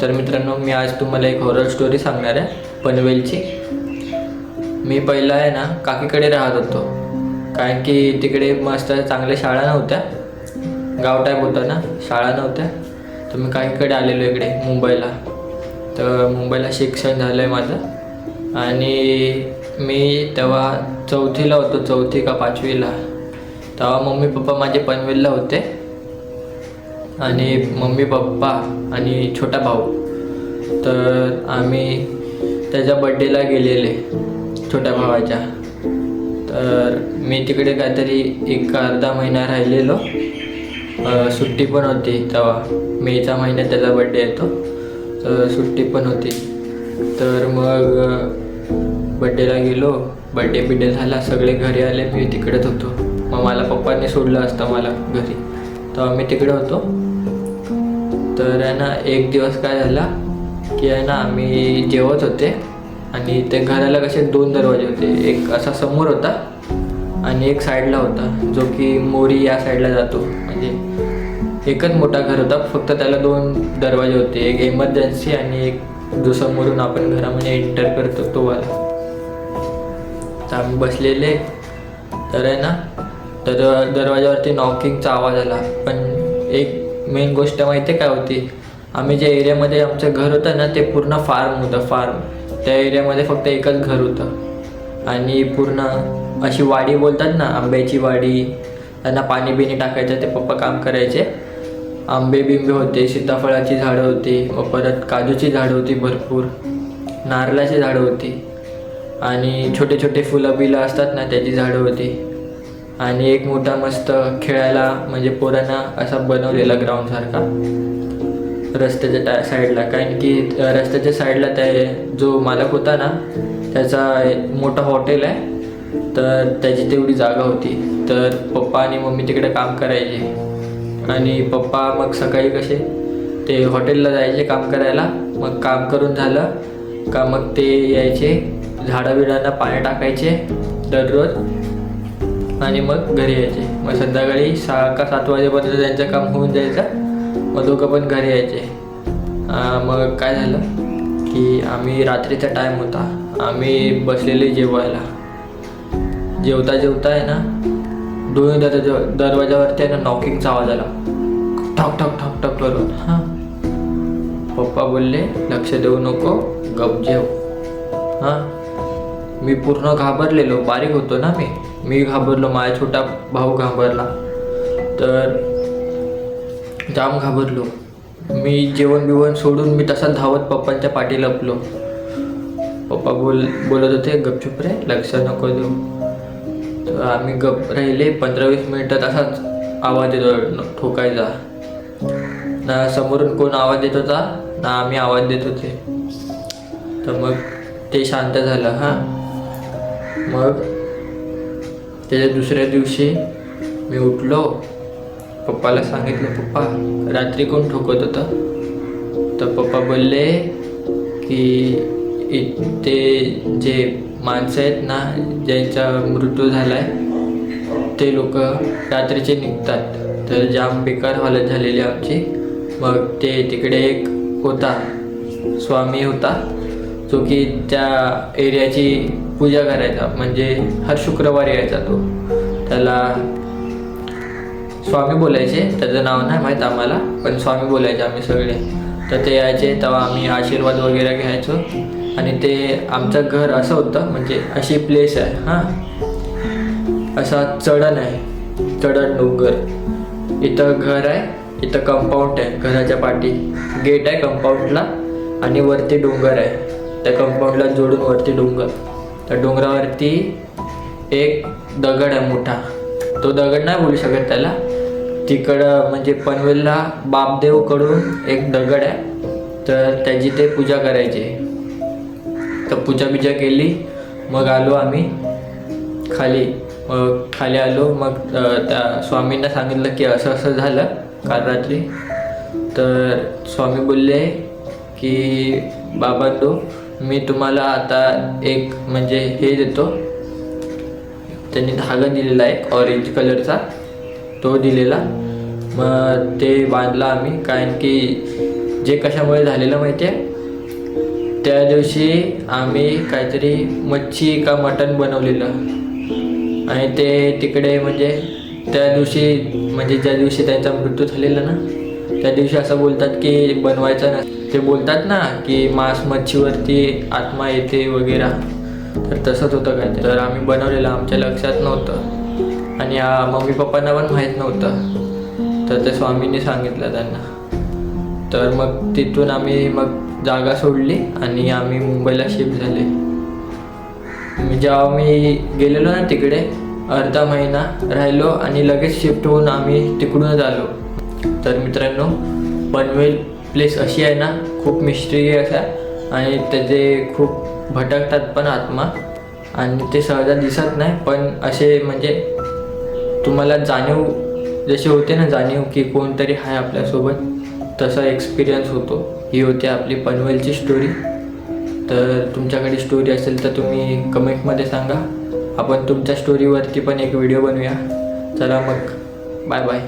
तर मित्रांनो, मी आज तुम्हाला एक हॉरर स्टोरी सांगणार आहे पनवेलची. मी पहिला आहे ना काकीकडे राहत होतो, कारण की तिकडे मस्त चांगल्या शाळा नव्हत्या, गाव टाईप होतं ना, शाळा नव्हत्या. तर मी काकीकडे आलेलो इकडे मुंबईला. तर मुंबईला शिक्षण झालं आहे माझं, आणि मी तेव्हा चौथीला होतो, चौथी का पाचवीला. तेव्हा मम्मी पप्पा माझे पनवेलला होते, आणि मम्मी पप्पा आणि छोटा भाऊ. तर आम्ही त्याच्या बड्डेला गेलेले, छोट्या भावाच्या. तर मी तिकडे काहीतरी एक अर्धा महिना राहिलेलो. सुट्टी पण होती तेव्हा, मेचा महिन्यात त्याचा बड्डे येतो, तर सुट्टी पण होती. तर मग बड्डेला गेलो, बड्डे झाला, सगळे घरी आले, मी तिकडेच होतो. मग मला पप्पांनी सोडलं असतं मला घरी, तेव्हा मी तिकडे होतो. तर आहे ना, एक दिवस काय झाला की आहे ना, आम्ही जेवत होते, आणि ते घराला कसे 2 दरवाजे होते. एक असा समोर होता आणि एक साईडला होता, जो की मोरी या साईडला जातो. म्हणजे एकच मोठा घर होता, फक्त त्याला 2 दरवाजे होते, एक इमर्जन्सी आणि एक जो समोरून आपण घरामध्ये एंटर करतो तो वाला. तर आम्ही बसलेले. तर आहे ना, तर दरवाजावरती नॉकिंगचा आवाज आला. पण एक मेन गोष्ट माहिती आहे काय होती, आम्ही ज्या एरियामध्ये आमचं घर होतं ना, ते पूर्ण फार्म होतं, फार्म. त्या एरियामध्ये फक्त एकच घर होतं, आणि पूर्ण अशी वाडी बोलतात ना, आंब्याची वाडी. त्यांना पाणी बिणी टाकायचं, ते पप्पा काम करायचे. आंबे बिंबे होते, सीताफळाची झाडं होती, व परत काजूची झाडं होती भरपूर, नारळाची झाडं होती, आणि छोटे छोटे फुलं बिलं असतात ना, त्याची झाडं होती. आणि एक मोठा मस्त खेळायला, म्हणजे पोरांना असा बनवलेला ग्राउंडसारखा रस्त्याच्या साईडला. कारण की रस्त्याच्या साईडला त्या जो मालक होता ना, त्याचा मोठा हॉटेल आहे, तर त्याची तेवढी जागा होती. तर पप्पा आणि मम्मी तिकडे काम करायचे, आणि पप्पा मग सकाळी कसे ते हॉटेलला जायचे काम करायला. मग काम करून झालं का मग ते यायचे, झाडं बिडांना पाणी टाकायचे दररोज, आणि मग घरी यायचे. मग संध्याकाळी 6 का 7 वाजेपर्यंत त्यांचं काम होऊन जायचं. मग दोघं पण घरी यायचे. मग काय झालं की आम्ही, रात्रीचा टाईम होता, आम्ही बसलेले जेवायला. जेवता आहे ना, दोन्ही दरवाजावरती आहे ना नॉकिंगचा आवाज आला, ठक ठक ठक ठक करून. हां, पप्पा बोलले लक्ष देऊ नको, गप जेव. हां, मी पूर्ण घाबरलेलो, बारीक होतो ना मी घाबरलो, माझा छोटा भाऊ घाबरला, तर जाम घाबरलो. मी जेवण बिवण सोडून मी तसा धावत पप्पांच्या पाठी लपलो. पप्पा बोलत होते गपचूप रे, लक्ष नको देऊ. तर आम्ही गप राहिले. 15-20 मिनिटात असाच आवाज येतो ठोकायचा. ना समोरून कोण आवाज देत होता, ना आम्ही आवाज देत होते. तर मग ते शांत झालं. हां, मग त्याच्या दुसऱ्या दिवशी मी उठलो, पप्पाला सांगितलं, पप्पा रात्री कोण ठोकत होतं? तर पप्पा बोलले की ते जे माणसं आहेत ना, ज्यांचा मृत्यू झाला आहे, ते लोक रात्रीचे निघतात. तर जाम बेकार हालत झालेली आमची. मग ते तिकडे एक होता, स्वामी होता, जो की त्या एरियाची पूजा करायचा, म्हणजे हर शुक्रवारी यायचा तो. त्याला स्वामी बोलायचे, त्याचं नाव नाही माहीत आम्हाला, पण स्वामी बोलायचे आम्ही सगळे. तर ते यायचे, तेव्हा आम्ही आशीर्वाद वगैरे घ्यायचो. आणि ते आमचं घर असं होतं, म्हणजे अशी प्लेस आहे. हां, असा चढण आहे, चढण डोंगर. इथं घर आहे, इथं कंपाऊंड आहे, घराच्या पाठी गेट आहे कंपाऊंडला, आणि वरती डोंगर आहे. त्या कंपाऊंडला जोडून वरती डोंगर. त्या डोंगरावरती एक दगड आहे मोठा. तो दगड नाही बोलू शकत त्याला, तिकडं म्हणजे पनवेलला बापदेवकडून एक दगड आहे, तर त्याची ते पूजा करायचे. तर पूजा केली. मग आलो आम्ही खाली आलो. मग त्या स्वामींना सांगितलं की असं असं झालं काल रात्री. तर स्वामी बोलले की बाबांनो, मी तुम्हाला आता एक म्हणजे हे देतो. त्यांनी धागा दिलेला आहे ऑरेंज कलरचा, तो दिलेला. मग ते बांधला आम्ही, कारण की जे कशामुळे झालेलं माहिती आहे, त्या दिवशी आम्ही काहीतरी मच्छी का मटण बनवलेलं आणि ते तिकडे म्हणजे त्या दिवशी म्हणजे ज्या दिवशी त्यांचा मृत्यू झालेला ना त्या दिवशी असं बोलतात की बनवायचं ना, ते बोलतात ना की मांस मच्छीवरती आत्मा येते वगैरे, तर तसंच होतं काय. तर आम्ही बनवलेलं, आमच्या लक्षात नव्हतं आणि मम्मी पप्पांना पण माहीत नव्हतं, तर ते स्वामींनी सांगितलं त्यांना. तर मग तिथून आम्ही मग जागा सोडली आणि आम्ही मुंबईला शिफ्ट झाले. जेव्हा मी गेलेलो ना तिकडे अर्धा महिना राहिलो आणि लगेच शिफ्ट होऊन आम्ही तिकडूनच आलो. तर मित्रांनो, पनवेल प्लेस अशी आहे ना, खूप मिस्टिरियस आहे आणि त्याचे खूप भटकतात पण आत्मा आणि ते सहजा दिसत नाही, पण असे म्हणजे तुम्हाला जाणीव जशी होते ना, जाणीव की कोणतरी आहे आपल्यासोबत, तसा एक्सपिरियन्स होतो. ही होती आपली पनवेलची स्टोरी. तर तुमच्याकडे स्टोरी असेल तर तुम्ही कमेंटमध्ये सांगा, आपण तुमच्या स्टोरीवरती पण एक व्हिडिओ बनवूया. चला मग, बाय बाय.